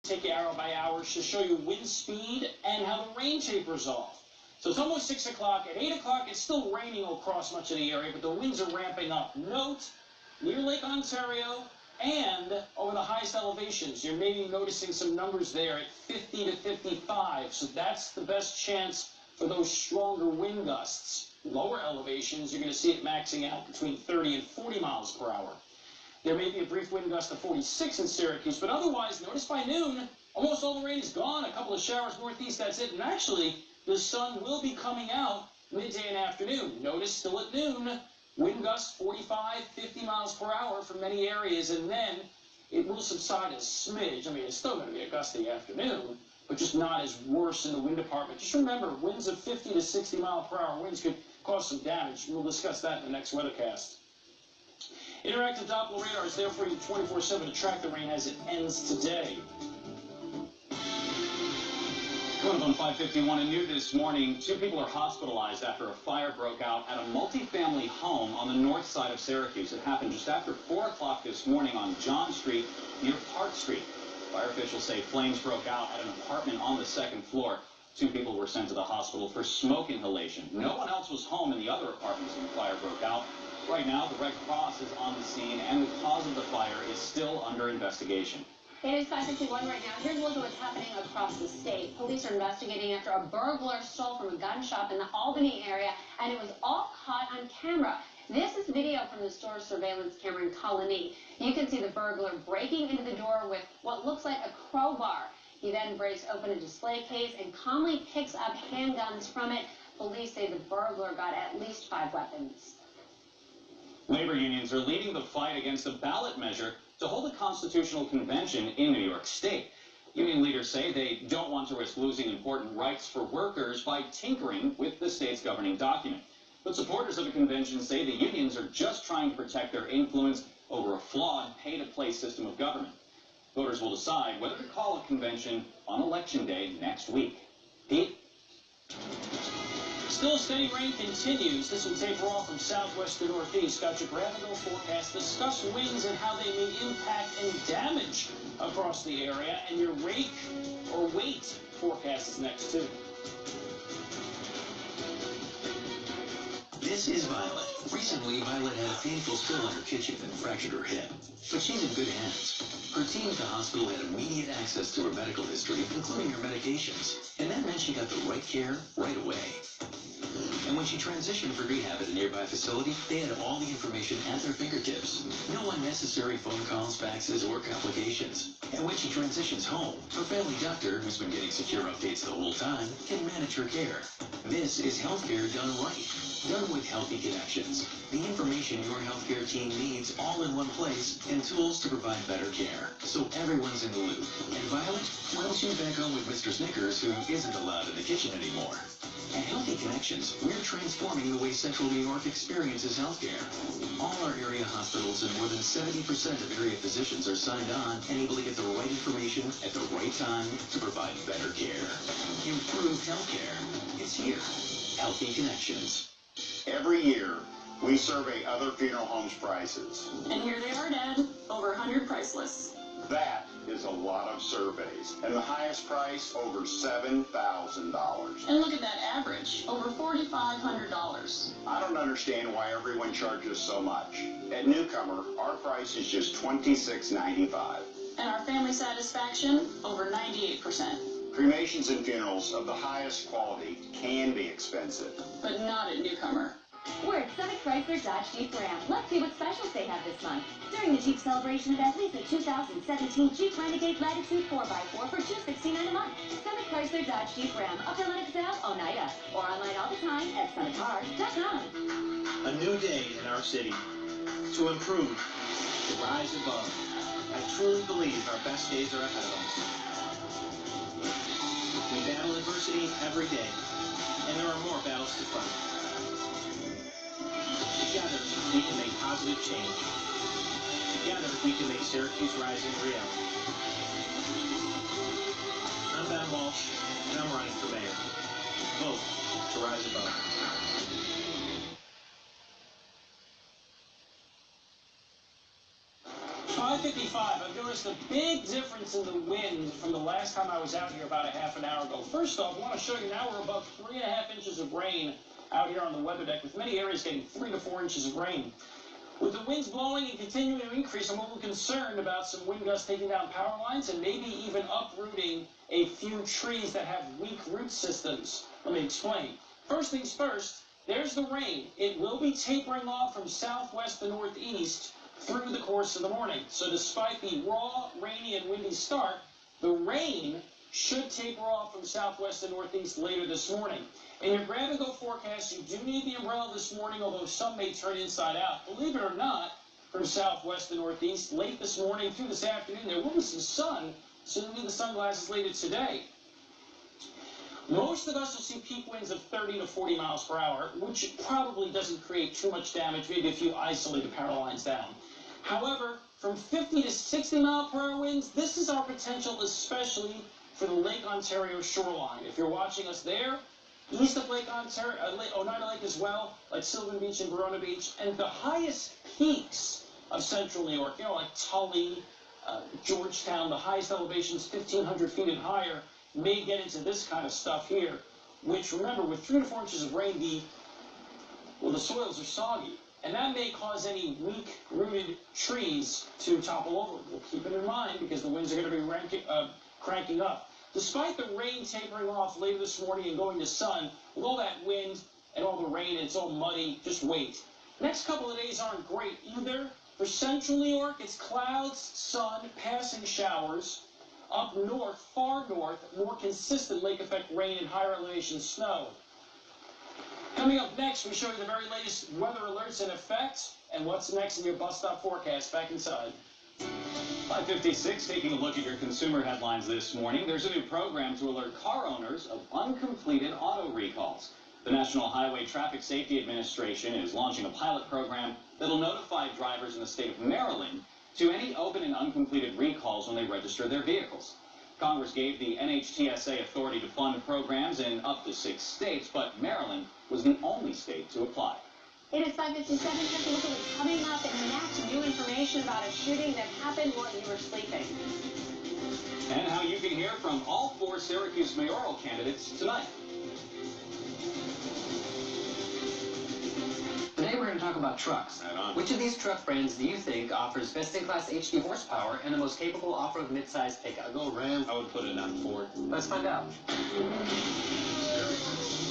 Take you hour by hour to show you wind speed and how the rain tapers off. So it's almost 6 o'clock. At 8 o'clock, it's still raining across much of the area, but the winds are ramping up. Note, near Lake Ontario and over the highest elevations, you're maybe noticing some numbers there at 50 to 55. So that's the best chance for those stronger wind gusts. Lower elevations, you're going to see it maxing out between 30 and 40 miles per hour. There may be a brief wind gust of 46 in Syracuse, but otherwise, notice by noon, almost all the rain is gone. A couple of showers northeast, that's it. And actually, the sun will be coming out midday and afternoon. Notice still at noon, wind gusts 45, 50 miles per hour for many areas, and then it will subside a smidge. I mean, it's still going to be a gusty afternoon, but just not as worse in the wind department. Just remember, winds of 50 to 60 mile per hour winds could cause some damage. We'll discuss that in the next weathercast. Interactive Doppler radar is there for you 24/7 to track the rain as it ends today. Coming up on 5:51 and new this morning, 2 people are hospitalized after a fire broke out at a multifamily home on the north side of Syracuse. It happened just after 4 o'clock this morning on John Street near Park Street. Fire officials say flames broke out at an apartment on the 2nd floor. 2 people were sent to the hospital for smoke inhalation. No one else was home in the other apartments when the fire broke out. Right now, the Red Cross is on the scene, and the cause of the fire is still under investigation. It is 5:51 right now. Here's a look at what's happening across the state. Police are investigating after a burglar stole from a gun shop in the Albany area, and it was all caught on camera. This is video from the store's surveillance camera in Colony. You can see the burglar breaking into the door with what looks like a crowbar. He then breaks open a display case and calmly picks up handguns from it. Police say the burglar got at least 5 weapons. Labor unions are leading the fight against a ballot measure to hold a constitutional convention in New York State. Union leaders say they don't want to risk losing important rights for workers by tinkering with the state's governing document. But supporters of the convention say the unions are just trying to protect their influence over a flawed pay-to-play system of government. Voters will decide whether to call a convention on Election Day next week. Pete? Still steady rain continues. This will taper off from southwest to northeast. Got your graphical forecast. Discuss winds and how they may impact and damage across the area. And your rake or weight forecast is next too. This is Violet. Recently, Violet had a painful spill in her kitchen and fractured her hip. But she's in good hands. Her team at the hospital had immediate access to her medical history, including her medications. And that meant she got the right care right away. And when she transitioned for rehab at a nearby facility, they had all the information at their fingertips. No unnecessary phone calls, faxes, or complications. And when she transitions home, her family doctor, who's been getting secure updates the whole time, can manage her care. This is healthcare done right. Done with Healthy Connections. The information your healthcare team needs all in one place and tools to provide better care. So everyone's in the loop. And Violet, well, she's back home with Mr. Snickers, who isn't allowed in the kitchen anymore. At Healthy Connections, we're transforming the way Central New York experiences healthcare. All our area hospitals and more than 70% of area physicians are signed on and able to get the right information at the right time to provide better care. Improved healthcare. It's here. Healthy Connections. Every year, we survey other funeral homes' prices. And here they are, Dad. Over 100 price lists. That is a lot of surveys. And the highest price, over $7,000. And look at that average, over $4,500. I don't understand why everyone charges so much. At Newcomer, our price is just $26.95. And our family satisfaction, over 98%. Cremations and funerals of the highest quality can be expensive. But not at Newcomer. We're at Summit Chrysler Dodge Jeep Ram. Let's see what specials they have this month. During the Jeep Celebration event, lease a 2017 Jeep Renegade Latitude 4x4 for $269 a month. Summit Chrysler Dodge Jeep Ram. Up to Linux sale, Oneida. Or online all the time at summitcars.com. A new day in our city. To improve. To rise above. I truly believe our best days are ahead of us. We battle adversity every day. And there are more battles to fight. Together, we can make positive change. Together, we can make Syracuse Rising reality. I'm Ben Walsh, and I'm running for mayor. Vote to rise above. 5:55. I've noticed noticed a big difference in the wind from the last time I was out here about a half an hour ago. First off, I want to show you now we're above 3.5 inches of rain out here on the weather deck, with many areas getting 3 to 4 inches of rain. With the winds blowing and continuing to increase, I'm a little concerned about some wind gusts taking down power lines and maybe even uprooting a few trees that have weak root systems. Let me explain. First things first, there's the rain. It will be tapering off from southwest to northeast through the course of the morning. So despite the raw, rainy, and windy start, the rain should taper off from southwest to northeast later this morning. In your grab-and-go forecast, you do need the umbrella this morning, although some may turn inside out. Believe it or not, from southwest to northeast, late this morning through this afternoon, there will be some sun, so you'll need the sunglasses later today. Most of us will see peak winds of 30 to 40 miles per hour, which probably doesn't create too much damage, maybe a few isolated power lines down. However, from 50 to 60 mile per hour winds, this is our potential, especially for the Lake Ontario shoreline. If you're watching us there, east of Lake Ontario, Oneida Lake as well, like Sylvan Beach and Verona Beach, and the highest peaks of central New York, you know, like Tully, Georgetown, the highest elevations 1,500 feet and higher, may get into this kind of stuff here, which, remember, with 3 to 4 inches of rain, the soils are soggy, and that may cause any weak-rooted trees to topple over. We'll keep it in mind because the winds are going to be cranking up. Despite the rain tapering off later this morning and going to sun, with all that wind and all the rain, it's all muddy, just wait. Next couple of days aren't great either. For central New York, it's clouds, sun, passing showers. Up north, far north, more consistent lake effect rain and higher elevation snow. Coming up next, we show you the very latest weather alerts in effect and what's next in your bus stop forecast. Back inside. 5:56, taking a look at your consumer headlines this morning. There's a new program to alert car owners of uncompleted auto recalls. The National Highway Traffic Safety Administration is launching a pilot program that'll notify drivers in the state of Maryland to any open and uncompleted recalls when they register their vehicles. Congress gave the NHTSA authority to fund programs in up to 6 states, but Maryland was the only state to apply. It is 5:57. Take a look at what's coming up, and next, new information about a shooting that happened while you were sleeping. And how you can hear from all 4 Syracuse mayoral candidates tonight. Today we're going to talk about trucks. Right on. Which of these truck brands do you think offers best-in-class HD horsepower and the most capable off-road mid-size pickup? I go Ram. I would put it on Ford. Let's find out.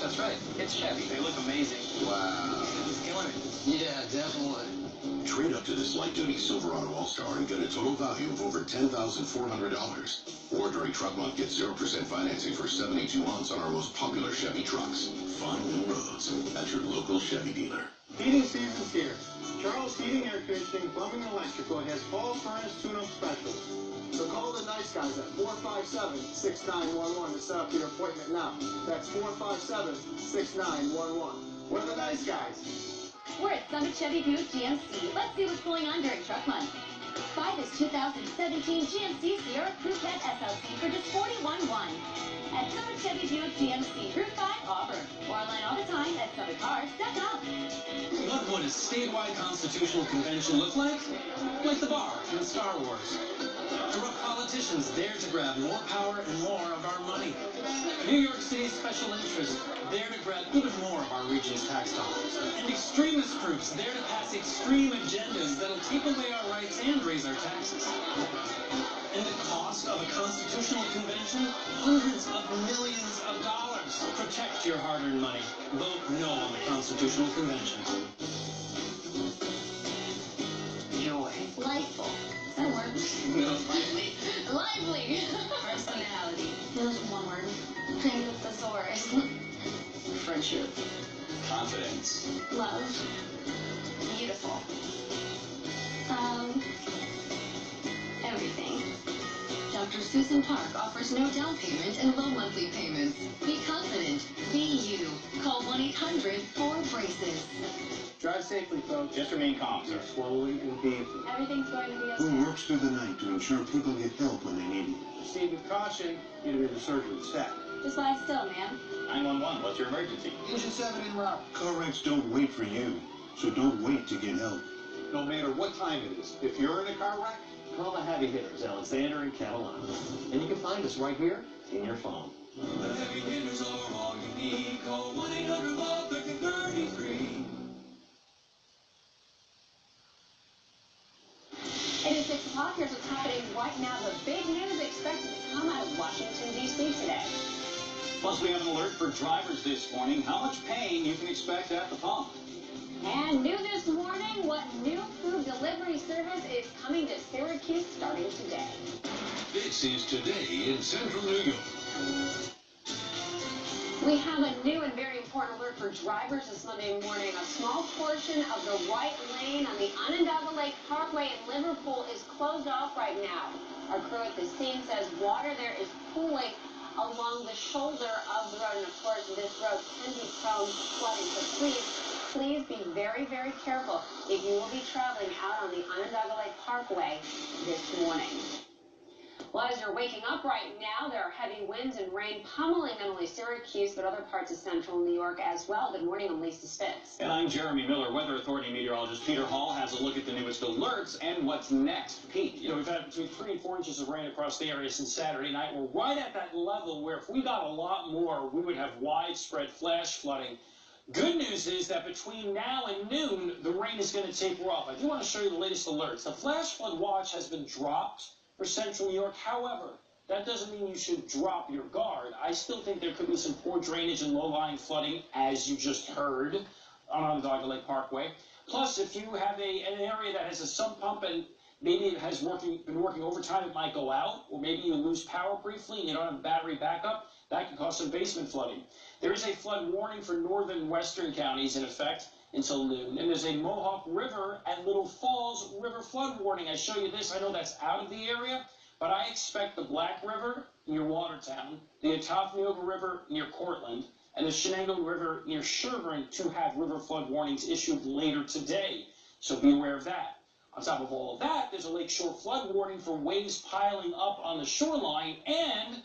That's right. It's Chevy. They look amazing. Wow. He's killing it. Yeah, definitely. Trade up to this light-duty Silverado All-Star and get a total value of over $10,400. Or during truck month, get 0% financing for 72 months on our most popular Chevy trucks. Find new roads at your local Chevy dealer. Heating season's here. Charles Heating, Air Conditioning, Plumbing, and Electrical has fall furnace tune-up specials. So call the nice guys at 457-6911 to set up your appointment now. That's 457-6911. We're the nice guys. We're at Summit Chevy Buick GMC. Let's see what's going on during truck month. Buy this 2017 GMC Sierra Crew Cat SLT for just $41,100 at Summit Chevy Buick GMC, Route 5, Auburn. Or online all the time at summitcars.com. What would a statewide constitutional convention look like? Like the bar in Star Wars. Corrupt politicians dare to grab more power and more of our money. New York City's special interests dare to grab even more of our region's tax dollars. And extremist groups dare to pass extreme agendas that'll take away our rights and raise our taxes. And the cost of a constitutional convention? Hundreds of millions of dollars. Protect your hard-earned money. Vote no on the Constitutional Convention. Joy. Lifeful. Does that work? No. Lively. Lively. Personality. There's one word. I think it's thesaurus. Friendship. Confidence. Love. Beautiful. Everything. Dr. Susan Park offers no down payment and low monthly payments. Be confident. Be you. Call 1-800-4BRACES. Drive safely, folks. Just remain calm, sir. Slowly and deeply. Everything's going to be okay. Who works through the night to ensure people get help when they need it? Proceed with caution. Get him into surgery. Set. Just lie still, ma'am. 911, what's your emergency? Engine 7 en route. Car wrecks don't wait for you, so don't wait to get help. No matter what time it is, if you're in a car wreck, call the heavy hitters, Alexander and Catalano. And you can find us right here in your phone. The heavy hitters are all you need. Call 1-800-LOVE-1333. It is 6 o'clock. Here's what's happening right now. The big news expected to come out of Washington, D.C. today. Plus, we have an alert for drivers this morning. How much pain you can expect at the pump. And new this morning, what new food delivery service is coming to Syracuse starting today. This is Today in Central New York. We have a new and very important alert for drivers this Monday morning. A small portion of the right lane on the Onondaga Lake Parkway in Liverpool is closed off right now. Our crew at the scene says water there is pooling along the shoulder of the road. And of course, this road can be prone to flooding. So please be very, very careful if you will be traveling out on the Onondaga Lake Parkway this morning. Well, as you're waking up right now, there are heavy winds and rain pummeling not only Syracuse, but other parts of central New York as well. Good morning, I'm Lisa Spitz. And I'm Jeremy Miller. Weather Authority meteorologist Peter Hall has a look at the newest alerts and what's next. Pete. You know, we've had between 3 and 4 inches of rain across the area since Saturday night. We're right at that level where if we got a lot more, we would have widespread flash flooding. Good news is that between now and noon, the rain is going to taper off. I do want to show you the latest alerts. The flash flood watch has been dropped for central New York. However, that doesn't mean you should drop your guard. I still think there could be some poor drainage and low-lying flooding, as you just heard, on Onondaga Lake Parkway. Plus, if you have an area that has a sump pump and maybe it has been working overtime, it might go out, or maybe you lose power briefly and you don't have battery backup, that can cause some basement flooding. There is a flood warning for northern and western counties in effect until noon. And there's a Mohawk River and Little Falls River flood warning. I show you this. I know that's out of the area, but I expect the Black River near Watertown, the Atofneoga River near Cortland, and the Shenango River near Sherburne to have river flood warnings issued later today. So be aware of that. On top of all of that, there's a lakeshore flood warning for waves piling up on the shoreline, and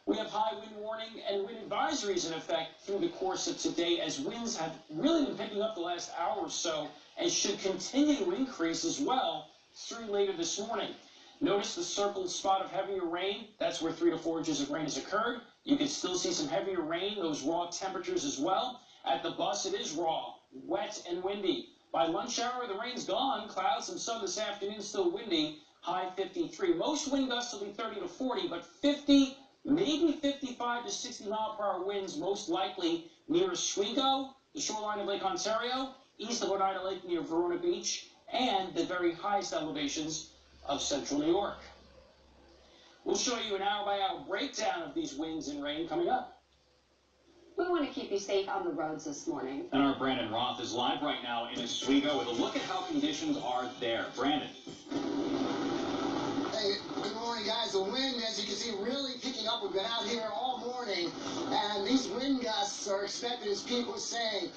we have high wind warning and wind advisories in effect through the course of today, as winds have really been picking up the last hour or so and should continue to increase as well through later this morning. Notice the circled spot of heavier rain. That's where 3 to 4 inches of rain has occurred. You can still see some heavier rain, those raw temperatures as well. At the bus, it is raw, wet, and windy. By lunch hour, the rain's gone. Clouds and sun this afternoon, still windy. High 53. Most wind gusts will be 30 to 40, but 50, maybe 55 to 60 mile per hour winds, most likely near Oswego, the shoreline of Lake Ontario, east of Oneida Lake near Verona Beach, and the very highest elevations of central New York. We'll show you an hour-by-hour breakdown of these winds and rain coming up. We want to keep you safe on the roads this morning. And our Brandon Roth is live right now in Oswego with a look at how conditions are there. Brandon. Hey, good morning, guys. The wind, as you can see, really picking up. We've been out here all morning, and these wind gusts are expected, as Pete was saying,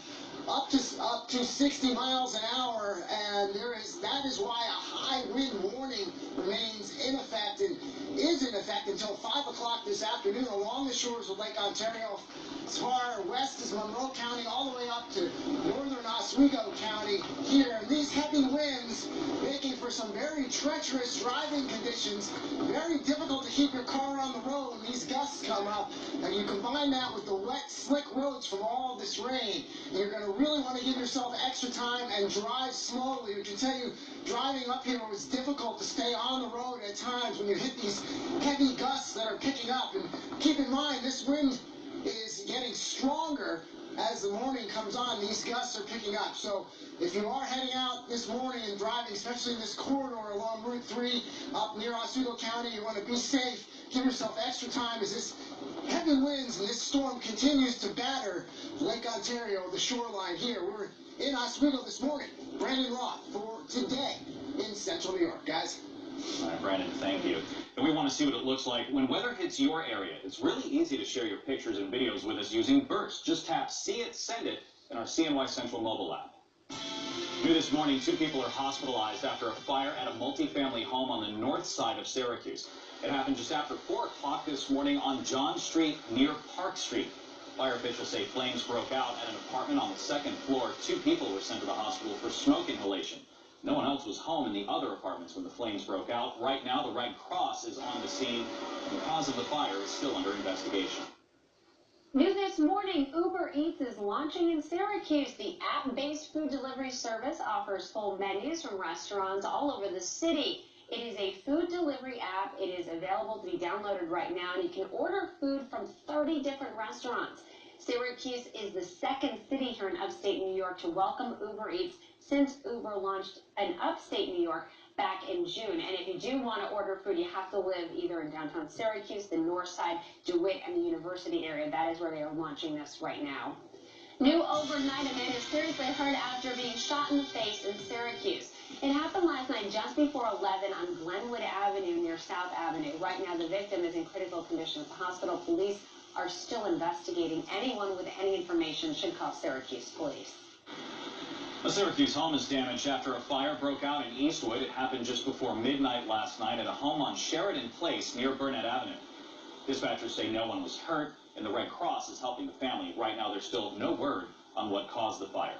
up to 60 miles an hour, and that is why a high wind warning remains in effect and is in effect until 5 o'clock this afternoon along the shores of Lake Ontario, as far west as Monroe County, all the way up to northern Oswego County here. And these heavy winds making for some very treacherous driving conditions, very difficult to keep your car on the road when these gusts come up. And you combine that with the wet, slick roads from all this rain, you're going to really want to give yourself extra time and drive slowly. We can tell you, driving up here was difficult to stay on the road at times when you hit these heavy gusts that are picking up. And keep in mind, this wind is getting stronger as the morning comes on. These gusts are picking up. So if you are heading out this morning and driving, especially in this corridor along Route 3 up near Oswego County, you want to be safe. Give yourself extra time as this heavy winds and this storm continues to batter Lake Ontario, the shoreline here. We're in Oswego this morning. Brandon Roth for Today in Central New York, guys. All right, Brandon, thank you. And we want to see what it looks like when weather hits your area. It's really easy to share your pictures and videos with us using Burst. Just tap See It, Send It in our CNY Central mobile app. New this morning, 2 people are hospitalized after a fire at a multifamily home on the north side of Syracuse. It happened just after 4 o'clock this morning on John Street near Park Street. Fire officials say flames broke out at an apartment on the 2nd floor. 2 people were sent to the hospital for smoke inhalation. No one else was home in the other apartments when the flames broke out. Right now, the Red Cross is on the scene. The cause of the fire is still under investigation. New this morning, Uber Eats is launching in Syracuse. The app-based food delivery service offers full menus from restaurants all over the city. It is a food delivery app. It is available to be downloaded right now, and you can order food from 30 different restaurants. Syracuse is the second city here in upstate New York to welcome Uber Eats since Uber launched in upstate New York back in June. And if you do want to order food, you have to live either in downtown Syracuse, the north side, DeWitt, and the university area. That is where they are launching this right now. New overnight, a man is seriously hurt after being shot in the face in Syracuse. It happened last night just before 11 on Glenwood Avenue near South Avenue. Right now, the victim is in critical condition at the hospital. Police are still investigating. Anyone with any information should call Syracuse Police. A Syracuse home is damaged after a fire broke out in Eastwood. It happened just before midnight last night at a home on Sheridan Place near Burnett Avenue. Dispatchers say no one was hurt, and the Red Cross is helping the family. Right now, there's still no word on what caused the fire.